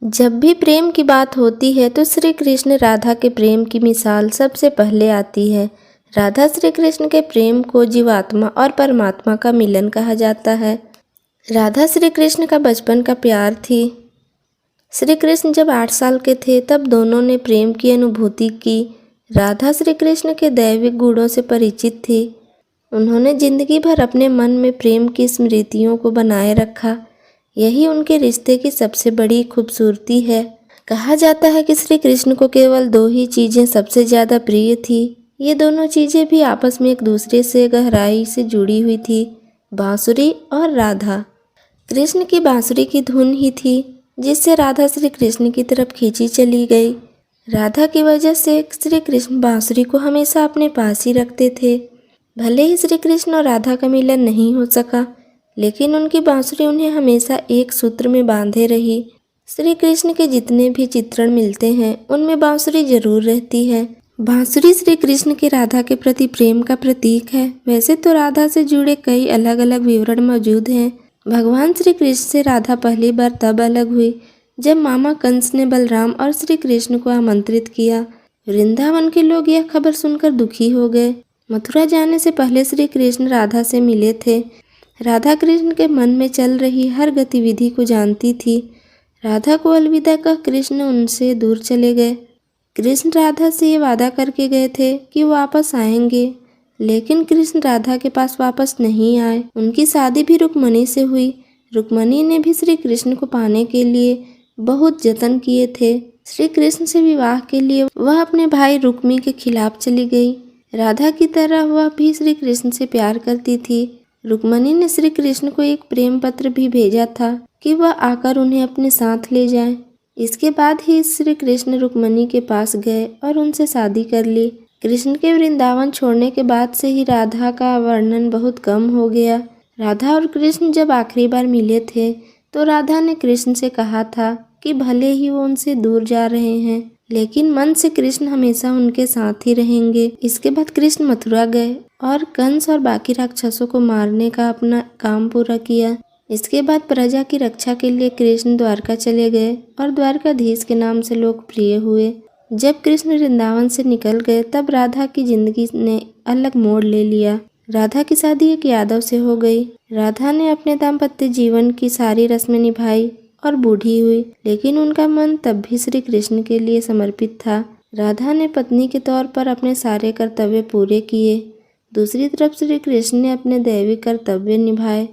जब भी प्रेम की बात होती है तो श्री कृष्ण राधा के प्रेम की मिसाल सबसे पहले आती है। राधा श्री कृष्ण के प्रेम को जीवात्मा और परमात्मा का मिलन कहा जाता है। राधा श्री कृष्ण का बचपन का प्यार थी। श्री कृष्ण जब 8 साल के थे तब दोनों ने प्रेम की अनुभूति की। राधा श्री कृष्ण के दैविक गुणों से परिचित थी। उन्होंने जिंदगी भर अपने मन में प्रेम की स्मृतियों को बनाए रखा। यही उनके रिश्ते की सबसे बड़ी खूबसूरती है। कहा जाता है कि श्री कृष्ण को केवल 2 ही चीज़ें सबसे ज़्यादा प्रिय थी। ये दोनों चीज़ें भी आपस में एक दूसरे से गहराई से जुड़ी हुई थी, बांसुरी और राधा। कृष्ण की बांसुरी की धुन ही थी जिससे राधा श्री कृष्ण की तरफ खींची चली गई। राधा की वजह से श्री कृष्ण बांसुरी को हमेशा अपने पास ही रखते थे। भले ही श्री कृष्ण और राधा का मिलन नहीं हो सका, लेकिन उनकी बांसुरी उन्हें हमेशा एक सूत्र में बांधे रही। श्री कृष्ण के जितने भी चित्रण मिलते हैं उनमें बांसुरी जरूर रहती है। बांसुरी श्री कृष्ण के राधा के प्रति प्रेम का प्रतीक है। वैसे तो राधा से जुड़े कई अलग अलग विवरण मौजूद हैं। भगवान श्री कृष्ण से राधा पहली बार तब अलग हुई जब मामा कंस ने बलराम और श्री कृष्ण को आमंत्रित किया। वृंदावन के लोग यह खबर सुनकर दुखी हो गए। मथुरा जाने से पहले श्री कृष्ण राधा से मिले थे। राधा कृष्ण के मन में चल रही हर गतिविधि को जानती थी। राधा को अलविदा कह कृष्ण उनसे दूर चले गए। कृष्ण राधा से ये वादा करके गए थे कि वो वापस आएंगे, लेकिन कृष्ण राधा के पास वापस नहीं आए। उनकी शादी भी रुक्मणी से हुई। रुक्मणी ने भी श्री कृष्ण को पाने के लिए बहुत जतन किए थे। श्री कृष्ण से विवाह के लिए वह अपने भाई रुक्मी के खिलाफ चली गई। राधा की तरह वह भी श्री कृष्ण से प्यार करती थी। रुक्मणी ने श्री कृष्ण को एक प्रेम पत्र भी भेजा था कि वह आकर उन्हें अपने साथ ले जाएं। इसके बाद ही श्री कृष्ण रुक्मणी के पास गए और उनसे शादी कर ली। कृष्ण के वृंदावन छोड़ने के बाद से ही राधा का वर्णन बहुत कम हो गया। राधा और कृष्ण जब आखिरी बार मिले थे तो राधा ने कृष्ण से कहा था कि भले ही वो उनसे दूर जा रहे हैं, लेकिन मन से कृष्ण हमेशा उनके साथ ही रहेंगे। इसके बाद कृष्ण मथुरा गए और कंस और बाकी राक्षसों को मारने का अपना काम पूरा किया। इसके बाद प्रजा की रक्षा के लिए कृष्ण द्वारका चले गए और द्वारकाधीश के नाम से लोकप्रिय हुए। जब कृष्ण वृंदावन से निकल गए तब राधा की जिंदगी ने अलग मोड़ ले लिया। राधा की शादी एक यादव से हो गई। राधा ने अपने दाम्पत्य जीवन की सारी रस्में निभाई और बूढ़ी हुई, लेकिन उनका मन तब भी श्री कृष्ण के लिए समर्पित था। राधा ने पत्नी के तौर पर अपने सारे कर्तव्य पूरे किए। दूसरी तरफ श्री कृष्ण ने अपने दैविक कर्तव्य निभाए।